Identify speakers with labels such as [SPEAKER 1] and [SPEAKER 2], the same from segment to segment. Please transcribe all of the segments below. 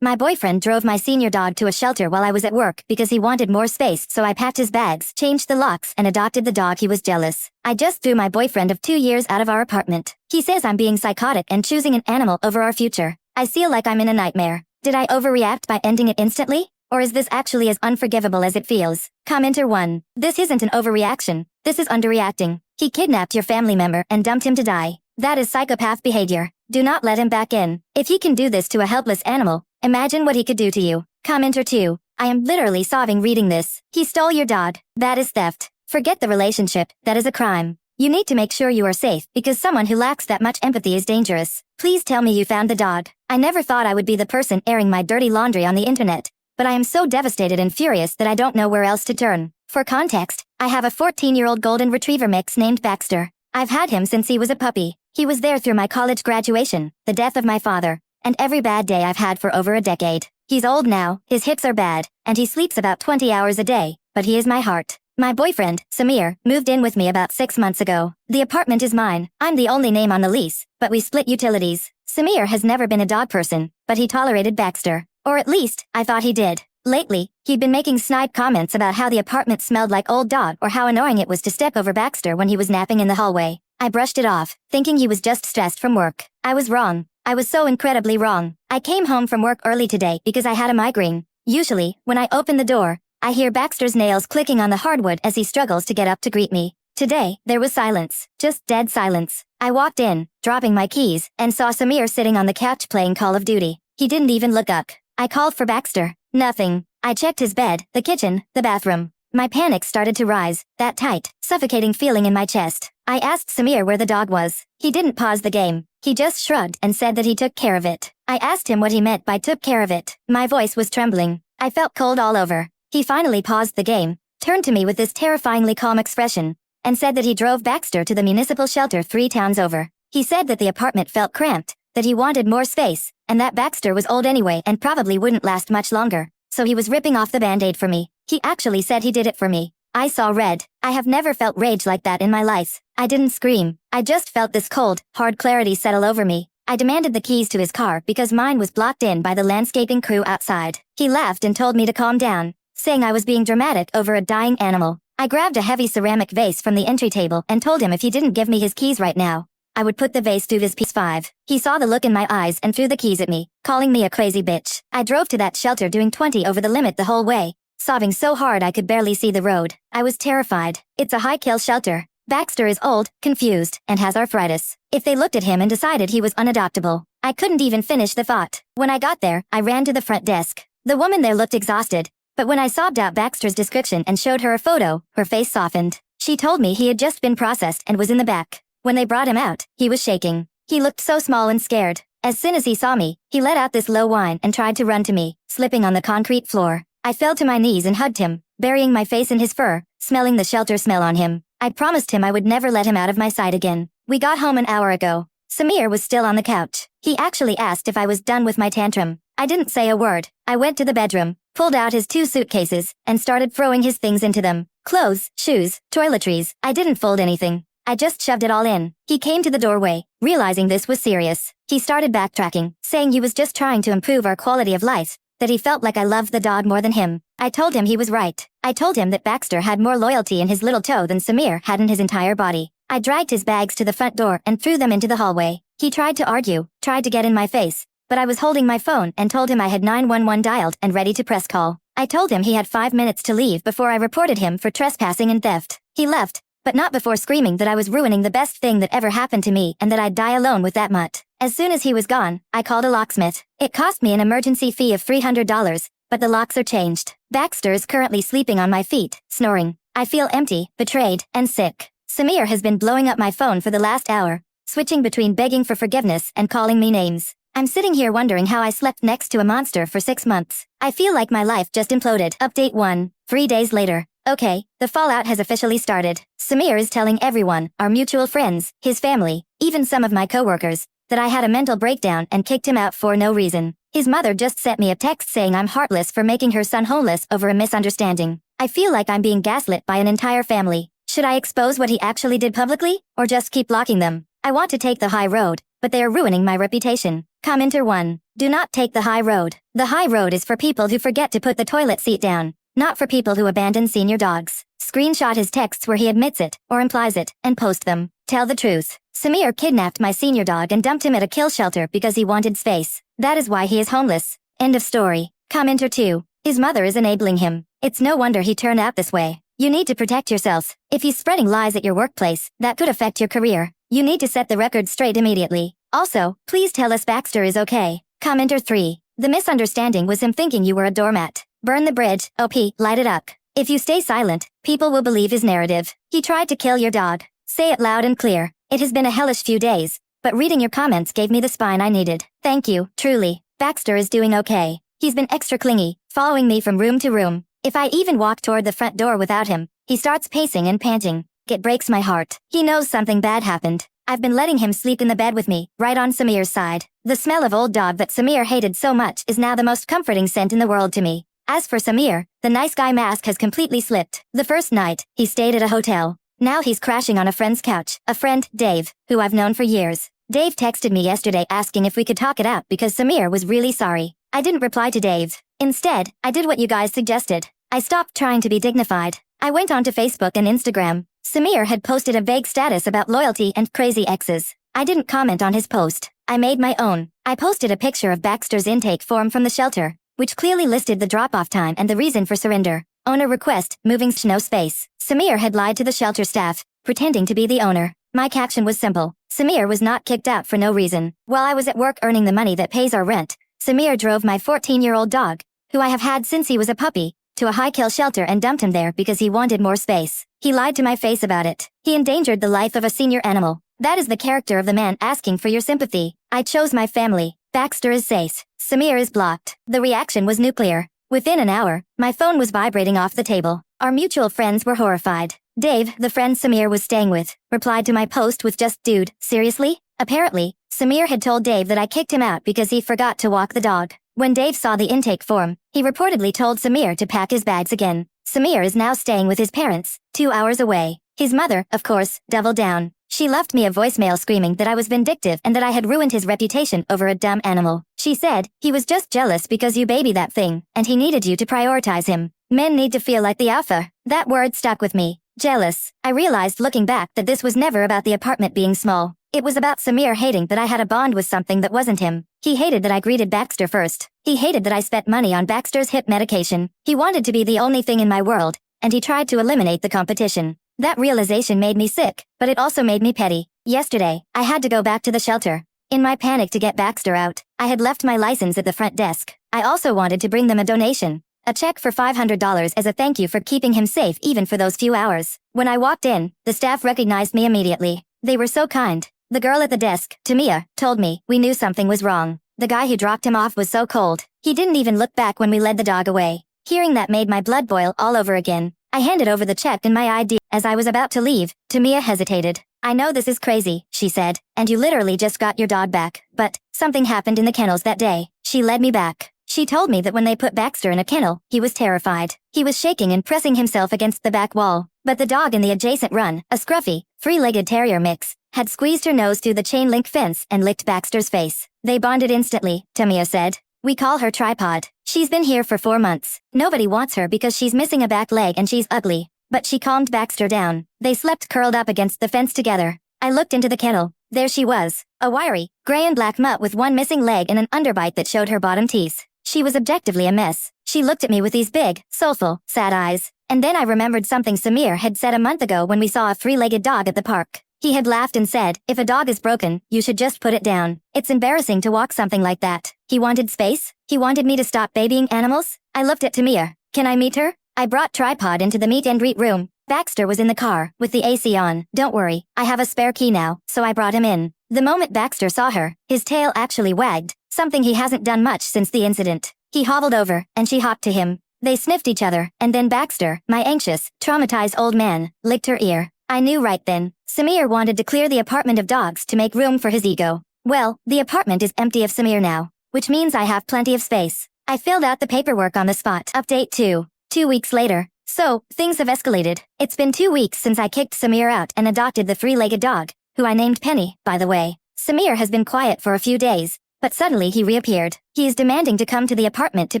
[SPEAKER 1] My boyfriend drove my senior dog to a shelter while I was at work because he wanted more space, so I packed his bags, changed the locks, and adopted the dog. He was jealous. I just threw my boyfriend of 2 years out of our apartment. He says I'm being psychotic and choosing an animal over our future. I feel like I'm in a nightmare. Did I overreact by ending it instantly? Or is this actually as unforgivable as it feels? Commenter 1. This isn't an overreaction. This is underreacting. He kidnapped your family member and dumped him to die. That is psychopath behavior. Do not let him back in. If he can do this to a helpless animal, imagine what he could do to you. Commenter 2. I am literally sobbing reading this. He stole your dog. That is theft. Forget the relationship. That is a crime. You need to make sure you are safe because someone who lacks that much empathy is dangerous. Please tell me you found the dog. I never thought I would be the person airing my dirty laundry on the internet, but I am so devastated and furious that I don't know where else to turn. For context, I have a 14-year-old golden retriever mix named Baxter. I've had him since he was a puppy. He was there through my college graduation, the death of my father, and every bad day I've had for over a decade. He's old now, his hips are bad, and he sleeps about 20 hours a day, but he is my heart. My boyfriend, Samir, moved in with me about 6 months ago. The apartment is mine. I'm the only name on the lease, but we split utilities. Samir has never been a dog person, but he tolerated Baxter. Or at least, I thought he did. Lately, he'd been making snide comments about how the apartment smelled like old dog or how annoying it was to step over Baxter when he was napping in the hallway. I brushed it off, thinking he was just stressed from work. I was wrong. I was so incredibly wrong. I came home from work early today because I had a migraine. Usually, when I open the door, I hear Baxter's nails clicking on the hardwood as he struggles to get up to greet me. Today, there was silence. Just dead silence. I walked in, dropping my keys, and saw Samir sitting on the couch playing Call of Duty. He didn't even look up. I called for Baxter. Nothing. I checked his bed, the kitchen, the bathroom. My panic started to rise, that tight, suffocating feeling in my chest. I asked Samir where the dog was. He didn't pause the game. He just shrugged and said that he took care of it. I asked him what he meant by took care of it. My voice was trembling. I felt cold all over. He finally paused the game, turned to me with this terrifyingly calm expression, and said that he drove Baxter to the municipal shelter 3 towns over. He said that the apartment felt cramped, that he wanted more space, and that Baxter was old anyway and probably wouldn't last much longer, so he was ripping off the band-aid for me. He actually said he did it for me. I saw red. I have never felt rage like that in my life. I didn't scream. I just felt this cold, hard clarity settle over me. I demanded the keys to his car because mine was blocked in by the landscaping crew outside. He laughed and told me to calm down, saying I was being dramatic over a dying animal. I grabbed a heavy ceramic vase from the entry table and told him if he didn't give me his keys right now, I would put the vase through his PS5. He saw the look in my eyes and threw the keys at me, calling me a crazy bitch. I drove to that shelter doing 20 over the limit the whole way, sobbing so hard I could barely see the road. I was terrified. It's a high-kill shelter. Baxter is old, confused, and has arthritis. If they looked at him and decided he was unadoptable, I couldn't even finish the thought. When I got there, I ran to the front desk. The woman there looked exhausted, but when I sobbed out Baxter's description and showed her a photo, her face softened. She told me he had just been processed and was in the back. When they brought him out, he was shaking. He looked so small and scared. As soon as he saw me, he let out this low whine and tried to run to me, slipping on the concrete floor. I fell to my knees and hugged him, burying my face in his fur, smelling the shelter smell on him. I promised him I would never let him out of my sight again. We got home an hour ago. Samir was still on the couch. He actually asked if I was done with my tantrum. I didn't say a word. I went to the bedroom, pulled out his 2 suitcases, and started throwing his things into them. Clothes, shoes, toiletries. I didn't fold anything. I just shoved it all in. He came to the doorway, realizing this was serious. He started backtracking, saying he was just trying to improve our quality of life, that he felt like I loved the dog more than him. I told him he was right. I told him that Baxter had more loyalty in his little toe than Samir had in his entire body. I dragged his bags to the front door and threw them into the hallway. He tried to argue, tried to get in my face, but I was holding my phone and told him I had 911 dialed and ready to press call. I told him he had 5 minutes to leave before I reported him for trespassing and theft. He left, but not before screaming that I was ruining the best thing that ever happened to me and that I'd die alone with that mutt. As soon as he was gone, I called a locksmith. It cost me an emergency fee of $300, but the locks are changed. Baxter is currently sleeping on my feet, snoring. I feel empty, betrayed, and sick. Samir has been blowing up my phone for the last hour, switching between begging for forgiveness and calling me names. I'm sitting here wondering how I slept next to a monster for 6 months. I feel like my life just imploded. Update 1. 3 days later. Okay, the fallout has officially started. Samir is telling everyone, our mutual friends, his family, even some of my coworkers, that I had a mental breakdown and kicked him out for no reason. His mother just sent me a text saying I'm heartless for making her son homeless over a misunderstanding. I feel like I'm being gaslit by an entire family. Should I expose what he actually did publicly, or just keep blocking them? I want to take the high road, but they are ruining my reputation. Commenter 1. Do not take the high road. The high road is for people who forget to put the toilet seat down, not for people who abandon senior dogs. Screenshot his texts where he admits it, or implies it, and post them. Tell the truth. Samir kidnapped my senior dog and dumped him at a kill shelter because he wanted space. That is why he is homeless. End of story. Commenter 2. His mother is enabling him. It's no wonder he turned out this way. You need to protect yourselves. If he's spreading lies at your workplace, that could affect your career. You need to set the record straight immediately. Also, please tell us Baxter is okay. Commenter 3. The misunderstanding was him thinking you were a doormat. Burn the bridge, OP, light it up. If you stay silent, people will believe his narrative. He tried to kill your dog. Say it loud and clear. It has been a hellish few days, but reading your comments gave me the spine I needed. Thank you, truly. Baxter is doing okay. He's been extra clingy, following me from room to room. If I even walk toward the front door without him, he starts pacing and panting. It breaks my heart. He knows something bad happened. I've been letting him sleep in the bed with me, right on Samir's side. The smell of old dog that Samir hated so much is now the most comforting scent in the world to me. As for Samir, the nice guy mask has completely slipped. The first night, he stayed at a hotel. Now he's crashing on a friend's couch. A friend, Dave, who I've known for years. Dave texted me yesterday asking if we could talk it out because Samir was really sorry. I didn't reply to Dave. Instead, I did what you guys suggested. I stopped trying to be dignified. I went onto Facebook and Instagram. Samir had posted a vague status about loyalty and crazy exes. I didn't comment on his post. I made my own. I posted a picture of Baxter's intake form from the shelter, which clearly listed the drop-off time and the reason for surrender. Owner request, moving no space. Samir had lied to the shelter staff, pretending to be the owner. My caption was simple. Samir was not kicked out for no reason. While I was at work earning the money that pays our rent, Samir drove my 14-year-old dog, who I have had since he was a puppy, to a high-kill shelter and dumped him there because he wanted more space. He lied to my face about it. He endangered the life of a senior animal. That is the character of the man asking for your sympathy. I chose my family. Baxter is safe. Samir is blocked. The reaction was nuclear. Within an hour, my phone was vibrating off the table. Our mutual friends were horrified. Dave, the friend Samir was staying with, replied to my post with just, "Dude, seriously?" Apparently, Samir had told Dave that I kicked him out because he forgot to walk the dog. When Dave saw the intake form, he reportedly told Samir to pack his bags again. Samir is now staying with his parents, 2 hours away. His mother, of course, doubled down. She left me a voicemail screaming that I was vindictive and that I had ruined his reputation over a dumb animal. She said, he was just jealous because you baby that thing, and he needed you to prioritize him. Men need to feel like the alpha. That word stuck with me. Jealous. I realized looking back that this was never about the apartment being small. It was about Samir hating that I had a bond with something that wasn't him. He hated that I greeted Baxter first. He hated that I spent money on Baxter's hip medication. He wanted to be the only thing in my world, and he tried to eliminate the competition. That realization made me sick, but it also made me petty. Yesterday, I had to go back to the shelter. In my panic to get Baxter out, I had left my license at the front desk. I also wanted to bring them a donation. A check for $500 as a thank you for keeping him safe even for those few hours. When I walked in, the staff recognized me immediately. They were so kind. The girl at the desk, Tamia, told me we knew something was wrong. The guy who dropped him off was so cold. He didn't even look back when we led the dog away. Hearing that made my blood boil all over again. I handed over the check and my ID. As I was about to leave, Tamia hesitated. "I know this is crazy," she said, "and you literally just got your dog back, but something happened in the kennels that day." She led me back. She told me that when they put Baxter in a kennel, he was terrified. He was shaking and pressing himself against the back wall. But the dog in the adjacent run, a scruffy, three-legged terrier mix, had squeezed her nose through the chain-link fence and licked Baxter's face. They bonded instantly, Tamia said. "We call her Tripod. She's been here for 4 months. Nobody wants her because she's missing a back leg and she's ugly." But she calmed Baxter down. They slept curled up against the fence together. I looked into the kennel. There she was, a wiry, gray and black mutt with one missing leg and an underbite that showed her bottom teeth. She was objectively a mess. She looked at me with these big, soulful, sad eyes. And then I remembered something Samir had said a month ago when we saw a three-legged dog at the park. He had laughed and said, "If a dog is broken, you should just put it down. It's embarrassing to walk something like that." He wanted space? He wanted me to stop babying animals? I looked at Tamia. "Can I meet her?" I brought Tripod into the meet and greet room. Baxter was in the car, with the AC on. "Don't worry, I have a spare key now," so I brought him in. The moment Baxter saw her, his tail actually wagged, something he hasn't done much since the incident. He hobbled over, and she hopped to him. They sniffed each other, and then Baxter, my anxious, traumatized old man, licked her ear. I knew right then. Samir wanted to clear the apartment of dogs to make room for his ego. Well, the apartment is empty of Samir now, which means I have plenty of space. I filled out the paperwork on the spot. Update 2. 2 weeks later. So, things have escalated. It's been 2 weeks since I kicked Samir out and adopted the three-legged dog, who I named Penny, by the way. Samir has been quiet for a few days, But suddenly he reappeared. He is demanding to come to the apartment to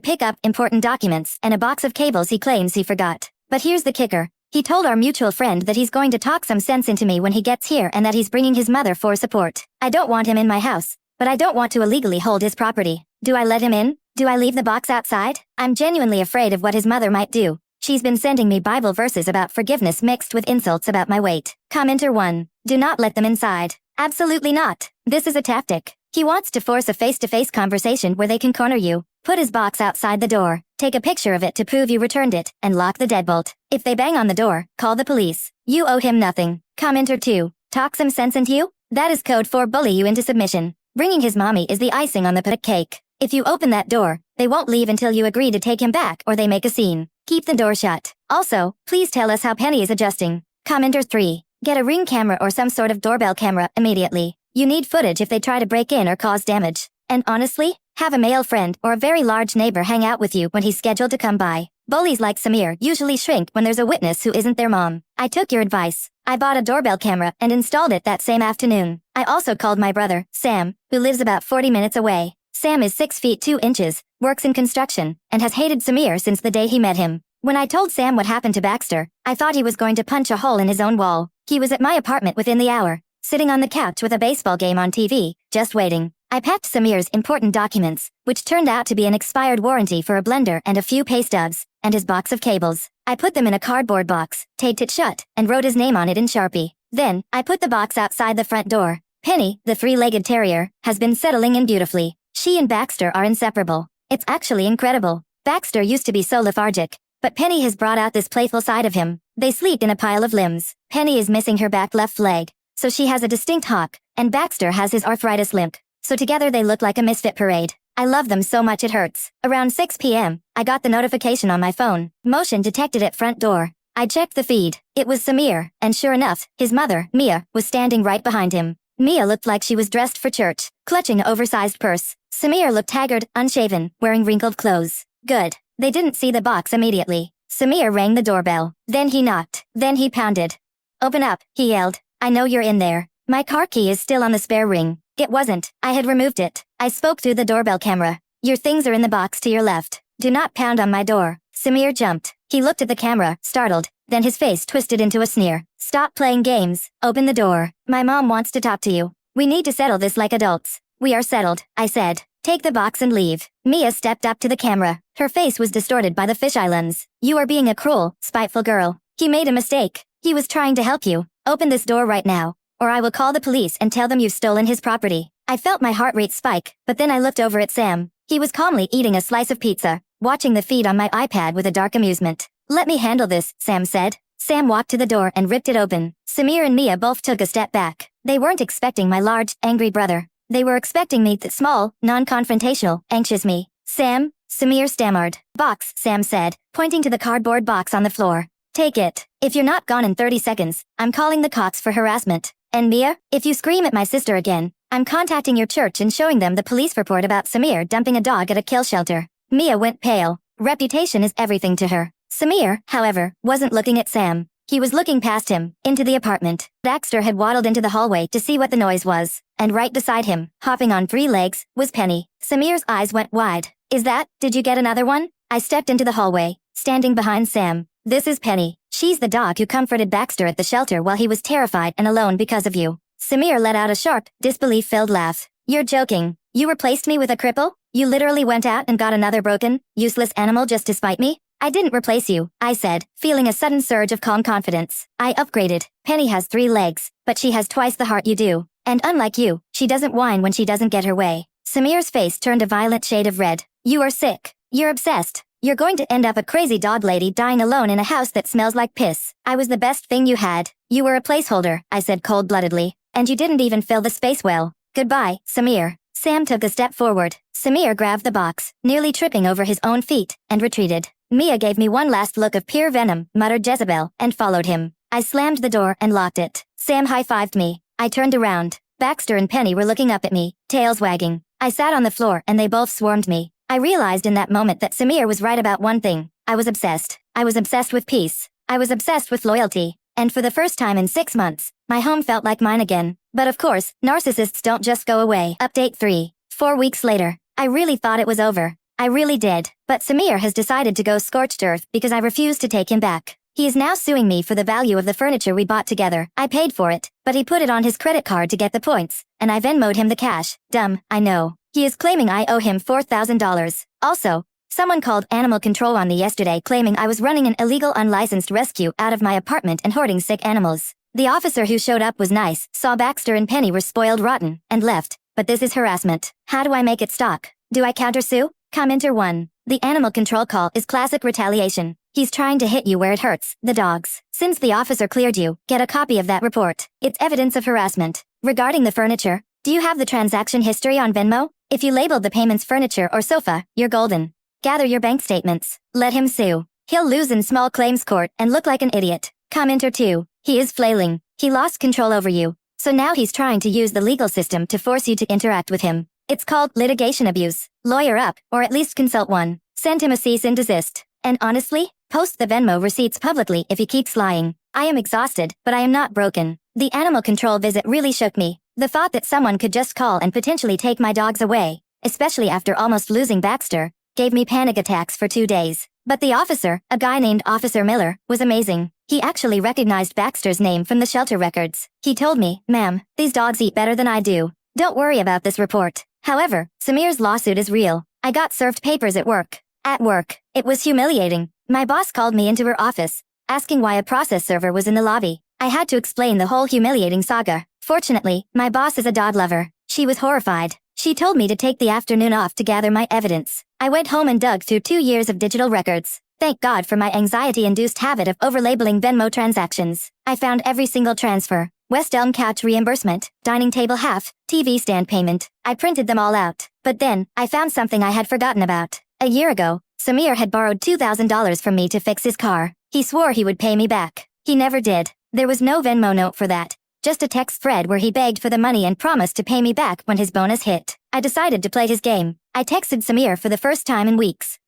[SPEAKER 1] pick up important documents and a box of cables he claims he forgot. But here's the kicker. He told our mutual friend that he's going to talk some sense into me when he gets here and that he's bringing his mother for support. I don't want him in my house, but I don't want to illegally hold his property. Do I let him in? Do I leave the box outside? I'm genuinely afraid of what his mother might do. She's been sending me Bible verses about forgiveness mixed with insults about my weight. Commenter 1. Do not let them inside. Absolutely not. This is a tactic. He wants to force a face-to-face conversation where they can corner you. Put his box outside the door. Take a picture of it to prove you returned it, and lock the deadbolt. If they bang on the door, call the police. You owe him nothing. Commenter 2. Talk some sense into you? That is code for bully you into submission. Bringing his mommy is the icing on the cake. If you open that door, they won't leave until you agree to take him back or they make a scene. Keep the door shut. Also, please tell us how Penny is adjusting. Commenter 3. Get a Ring camera or some sort of doorbell camera immediately. You need footage if they try to break in or cause damage. And honestly, have a male friend or a very large neighbor hang out with you when he's scheduled to come by. Bullies like Samir usually shrink when there's a witness who isn't their mom. I took your advice. I bought a doorbell camera and installed it that same afternoon. I also called my brother, Sam, who lives about 40 minutes away. Sam is 6 feet 2 inches, works in construction, and has hated Samir since the day he met him. When I told Sam what happened to Baxter, I thought he was going to punch a hole in his own wall. He was at my apartment within the hour, sitting on the couch with a baseball game on TV, just waiting. I packed Samir's important documents, which turned out to be an expired warranty for a blender and a few pay stubs, and his box of cables. I put them in a cardboard box, taped it shut, and wrote his name on it in Sharpie. Then, I put the box outside the front door. Penny, the 3-legged terrier, has been settling in beautifully. She and Baxter are inseparable. It's actually incredible. Baxter used to be so lethargic, but Penny has brought out this playful side of him. They sleep in a pile of limbs. Penny is missing her back left leg, so she has a distinct hawk, and Baxter has his arthritis limp. So together they look like a misfit parade. I love them so much it hurts. Around 6 p.m., I got the notification on my phone. Motion detected at front door. I checked the feed. It was Samir, and sure enough, his mother, Mia, was standing right behind him. Mia looked like she was dressed for church, clutching an oversized purse. Samir looked haggard, unshaven, wearing wrinkled clothes. Good. They didn't see the box immediately. Samir rang the doorbell. Then he knocked. Then he pounded. Open up, he yelled. I know you're in there. My car key is still on the spare ring. It wasn't. I had removed it. I spoke through the doorbell camera. Your things are in the box to your left. Do not pound on my door. Samir jumped. He looked at the camera, startled. Then his face twisted into a sneer. Stop playing games. Open the door. My mom wants to talk to you. We need to settle this like adults. We are settled, I said. Take the box and leave. Mia stepped up to the camera. Her face was distorted by the fisheye lens. You are being a cruel, spiteful girl. He made a mistake. He was trying to help you. Open this door right now, or I will call the police and tell them you've stolen his property. I felt my heart rate spike, but then I looked over at Sam. He was calmly eating a slice of pizza, watching the feed on my iPad with a dark amusement. Let me handle this, Sam said. Sam walked to the door and ripped it open. Samir and Mia both took a step back. They weren't expecting my large, angry brother. They were expecting me, the small, non-confrontational, anxious me. Sam, Samir stammered. Box, Sam said, pointing to the cardboard box on the floor. Take it. If you're not gone in 30 seconds, I'm calling the cops for harassment. And Mia, if you scream at my sister again, I'm contacting your church and showing them the police report about Samir dumping a dog at a kill shelter. Mia went pale. Reputation is everything to her. Samir, however, wasn't looking at Sam. He was looking past him, into the apartment. Baxter had waddled into the hallway to see what the noise was, and right beside him, hopping on 3 legs, was Penny. Samir's eyes went wide. Did you get another one? I stepped into the hallway, standing behind Sam. This is Penny. She's the dog who comforted Baxter at the shelter while he was terrified and alone because of you. Samir let out a sharp, disbelief-filled laugh. You're joking. You replaced me with a cripple? You literally went out and got another broken, useless animal just to spite me? I didn't replace you, I said, feeling a sudden surge of calm confidence. I upgraded. Penny has 3 legs, but she has twice the heart you do. And unlike you, she doesn't whine when she doesn't get her way. Samir's face turned a violent shade of red. You are sick. You're obsessed. You're going to end up a crazy dog lady dying alone in a house that smells like piss. I was the best thing you had. You were a placeholder, I said cold-bloodedly. And you didn't even fill the space well. Goodbye, Samir. Sam took a step forward. Samir grabbed the box, nearly tripping over his own feet, and retreated. Mia gave me one last look of pure venom, muttered Jezebel, and followed him. I slammed the door and locked it. Sam high-fived me. I turned around. Baxter and Penny were looking up at me, tails wagging. I sat on the floor and they both swarmed me. I realized in that moment that Samir was right about one thing. I was obsessed. I was obsessed with peace. I was obsessed with loyalty. And for the first time in 6 months, my home felt like mine again. But of course, narcissists don't just go away. Update 3. 4 weeks later. I really thought it was over. I really did. But Samir has decided to go scorched earth because I refused to take him back. He is now suing me for the value of the furniture we bought together. I paid for it, but he put it on his credit card to get the points, and I Venmo'd him the cash. Dumb, I know. He is claiming I owe him $4,000. Also, someone called animal control on me yesterday claiming I was running an illegal unlicensed rescue out of my apartment and hoarding sick animals. The officer who showed up was nice, saw Baxter and Penny were spoiled rotten, and left. But this is harassment. How do I make it stop? Do I countersue? Commenter 1. The animal control call is classic retaliation. He's trying to hit you where it hurts, the dogs. Since the officer cleared you, get a copy of that report. It's evidence of harassment. Regarding the furniture, do you have the transaction history on Venmo? If you labeled the payments furniture or sofa, you're golden. Gather your bank statements. Let him sue. He'll lose in small claims court and look like an idiot. Commenter 2. He is flailing. He lost control over you. So now he's trying to use the legal system to force you to interact with him. It's called litigation abuse. Lawyer up, or at least consult one. Send him a cease and desist. And honestly, post the Venmo receipts publicly if he keeps lying. I am exhausted, but I am not broken. The animal control visit really shook me. The thought that someone could just call and potentially take my dogs away, especially after almost losing Baxter, gave me panic attacks for 2 days. But the officer, a guy named Officer Miller, was amazing. He actually recognized Baxter's name from the shelter records. He told me, "Ma'am, these dogs eat better than I do. Don't worry about this report." However, Samir's lawsuit is real. I got served papers at work. It was humiliating. My boss called me into her office, asking why a process server was in the lobby. I had to explain the whole humiliating saga. Fortunately, my boss is a dog lover. She was horrified. She told me to take the afternoon off to gather my evidence. I went home and dug through 2 years of digital records. Thank God for my anxiety-induced habit of overlabeling Venmo transactions. I found every single transfer. West Elm couch reimbursement, dining table half, TV stand payment. I printed them all out. But then, I found something I had forgotten about. A year ago, Samir had borrowed $2,000 from me to fix his car. He swore he would pay me back. He never did. There was no Venmo note for that. Just a text thread where he begged for the money and promised to pay me back when his bonus hit. I decided to play his game. I texted Samir for the first time in weeks.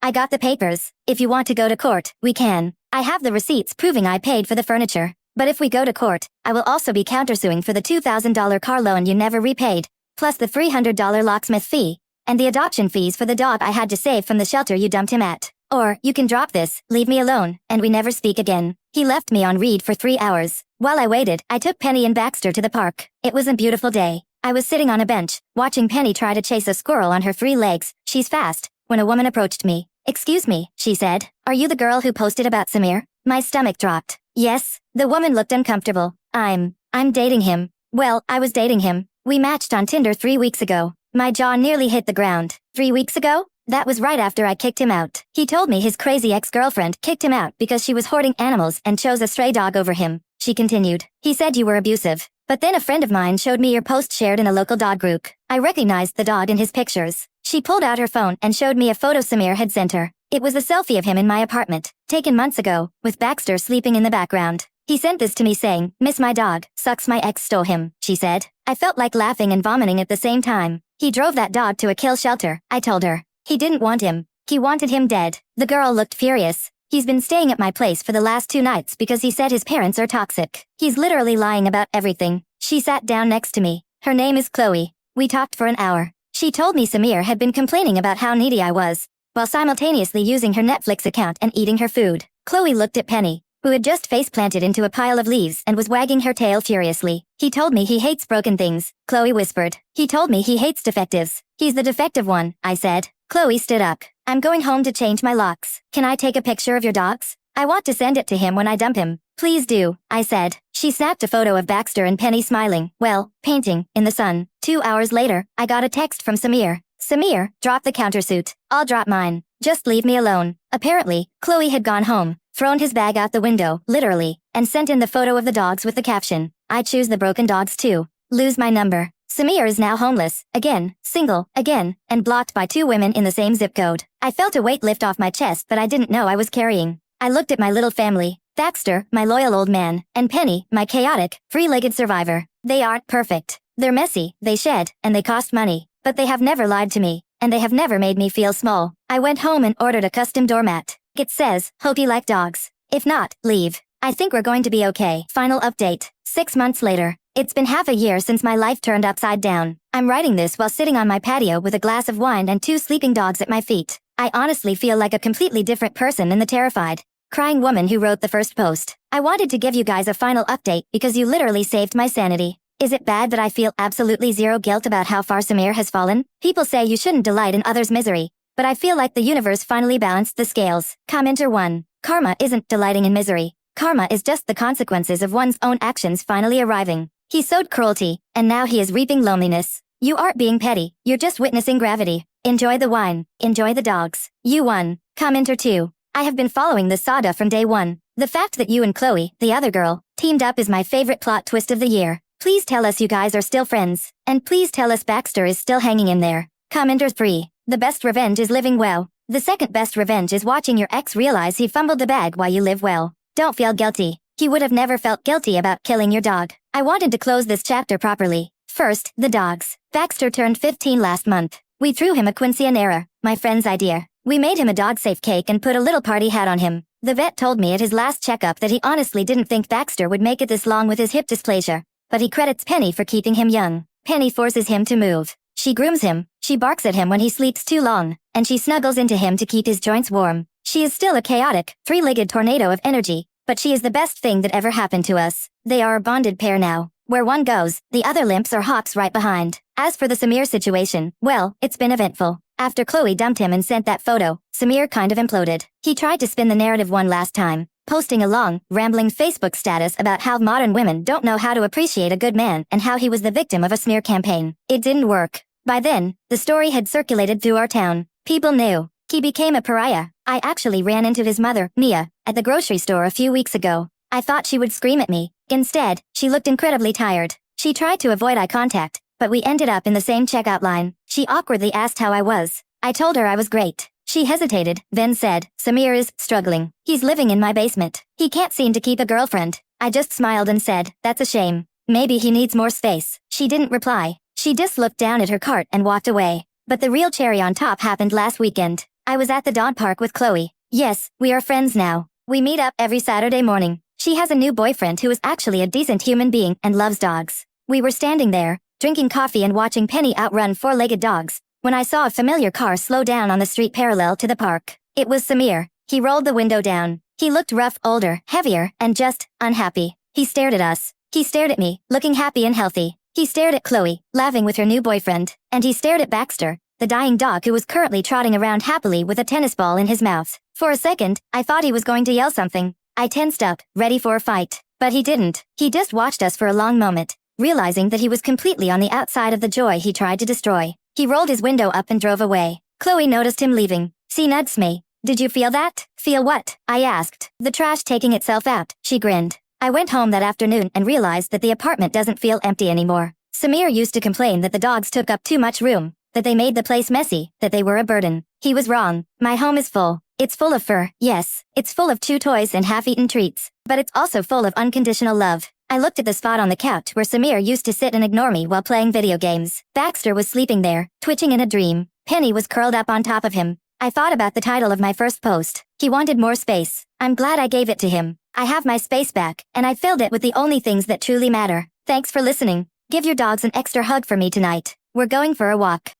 [SPEAKER 1] I got the papers. If you want to go to court, we can. I have the receipts proving I paid for the furniture. But if we go to court, I will also be countersuing for the $2,000 car loan you never repaid, plus the $300 locksmith fee, and the adoption fees for the dog I had to save from the shelter you dumped him at. Or, you can drop this, leave me alone, and we never speak again. He left me on read for 3 hours. While I waited, I took Penny and Baxter to the park. It was a beautiful day. I was sitting on a bench, watching Penny try to chase a squirrel on her 3 legs. She's fast, when a woman approached me. "Excuse me," she said. "Are you the girl who posted about Samir?" My stomach dropped. Yes. The woman looked uncomfortable. I'm dating him. Well, I was dating him. We matched on Tinder 3 weeks ago. My jaw nearly hit the ground. 3 weeks ago? That was right after I kicked him out. He told me his crazy ex-girlfriend kicked him out because she was hoarding animals and chose a stray dog over him. She continued. He said you were abusive. But then a friend of mine showed me your post shared in a local dog group. I recognized the dog in his pictures. She pulled out her phone and showed me a photo Samir had sent her. It was a selfie of him in my apartment, taken months ago, with Baxter sleeping in the background. He sent this to me saying, "Miss my dog, sucks my ex stole him," she said. I felt like laughing and vomiting at the same time. He drove that dog to a kill shelter, I told her. He didn't want him. He wanted him dead. The girl looked furious. He's been staying at my place for the last 2 nights because he said his parents are toxic. He's literally lying about everything. She sat down next to me. Her name is Chloe. We talked for an hour. She told me Samir had been complaining about how needy I was, while simultaneously using her Netflix account and eating her food. Chloe looked at Penny, who had just face-planted into a pile of leaves and was wagging her tail furiously. "He told me he hates broken things," Chloe whispered. "He told me he hates defectives. He's the defective one," I said. Chloe stood up. "I'm going home to change my locks. Can I take a picture of your dogs? I want to send it to him when I dump him." "Please do," I said. She snapped a photo of Baxter and Penny smiling, well, painting, in the sun. 2 hours later, I got a text from Samir. "Samir, drop the countersuit. I'll drop mine. Just leave me alone." Apparently, Chloe had gone home, thrown his bag out the window, literally, and sent in the photo of the dogs with the caption, "I choose the broken dogs too. Lose my number." Samir is now homeless, again, single, again, and blocked by 2 women in the same zip code. I felt a weight lift off my chest that I didn't know I was carrying. I looked at my little family, Baxter, my loyal old man, and Penny, my chaotic, 3-legged survivor. They aren't perfect. They're messy, they shed, and they cost money. But they have never lied to me, and they have never made me feel small. I went home and ordered a custom doormat. It says, "Hope you like dogs. If not, leave. I think we're going to be okay." Final update. 6 months later. It's been half a year since my life turned upside down. I'm writing this while sitting on my patio with a glass of wine and 2 sleeping dogs at my feet. I honestly feel like a completely different person than the terrified, crying woman who wrote the first post. I wanted to give you guys a final update because you literally saved my sanity. Is it bad that I feel absolutely zero guilt about how far Samir has fallen? People say you shouldn't delight in others' misery, but I feel like the universe finally balanced the scales. Commenter 1. Karma isn't delighting in misery. Karma is just the consequences of one's own actions finally arriving. He sowed cruelty, and now he is reaping loneliness. You aren't being petty, you're just witnessing gravity. Enjoy the wine. Enjoy the dogs. You won. Commenter 2. I have been following the saga from day one. The fact that you and Chloe, the other girl, teamed up is my favorite plot twist of the year. Please tell us you guys are still friends. And please tell us Baxter is still hanging in there. Commenter 3. The best revenge is living well. The second best revenge is watching your ex realize he fumbled the bag while you live well. Don't feel guilty. He would have never felt guilty about killing your dog. I wanted to close this chapter properly. First, the dogs. Baxter turned 15 last month. We threw him a quinceañera, my friend's idea. We made him a dog-safe cake and put a little party hat on him. The vet told me at his last checkup that he honestly didn't think Baxter would make it this long with his hip dysplasia, but he credits Penny for keeping him young. Penny forces him to move. She grooms him, she barks at him when he sleeps too long, and she snuggles into him to keep his joints warm. She is still a chaotic, 3-legged tornado of energy, but she is the best thing that ever happened to us. They are a bonded pair now. Where one goes, the other limps or hops right behind. As for the Samir situation, well, it's been eventful. After Chloe dumped him and sent that photo, Samir kind of imploded. He tried to spin the narrative one last time, posting a long, rambling Facebook status about how modern women don't know how to appreciate a good man and how he was the victim of a smear campaign. It didn't work. By then, the story had circulated through our town. People knew. He became a pariah. I actually ran into his mother, Mia, at the grocery store a few weeks ago. I thought she would scream at me. Instead, she looked incredibly tired. She tried to avoid eye contact, but we ended up in the same checkout line. She awkwardly asked how I was. I told her I was great. She hesitated, then said, Samir is struggling. He's living in my basement. He can't seem to keep a girlfriend. I just smiled and said, that's a shame. Maybe he needs more space. She didn't reply. She just looked down at her cart and walked away. But the real cherry on top happened last weekend. I was at the dog park with Chloe. Yes, we are friends now. We meet up every Saturday morning. She has a new boyfriend who is actually a decent human being and loves dogs. We were standing there, drinking coffee and watching Penny outrun 4-legged dogs, when I saw a familiar car slow down on the street parallel to the park. It was Samir. He rolled the window down. He looked rough, older, heavier, and just unhappy. He stared at us. He stared at me, looking happy and healthy. He stared at Chloe, laughing with her new boyfriend. And he stared at Baxter, the dying dog who was currently trotting around happily with a tennis ball in his mouth. For a second, I thought he was going to yell something. I tensed up, ready for a fight. But he didn't. He just watched us for a long moment, realizing that he was completely on the outside of the joy he tried to destroy. He rolled his window up and drove away. Chloe noticed him leaving. She nudged me. Did you feel that? Feel what? I asked. The trash taking itself out, she grinned. I went home that afternoon and realized that the apartment doesn't feel empty anymore. Samir used to complain that the dogs took up too much room, that they made the place messy, that they were a burden. He was wrong. My home is full. It's full of fur, yes. It's full of chew toys and half-eaten treats. But it's also full of unconditional love. I looked at the spot on the couch where Samir used to sit and ignore me while playing video games. Baxter was sleeping there, twitching in a dream. Penny was curled up on top of him. I thought about the title of my first post. He wanted more space. I'm glad I gave it to him. I have my space back, and I filled it with the only things that truly matter. Thanks for listening. Give your dogs an extra hug for me tonight. We're going for a walk.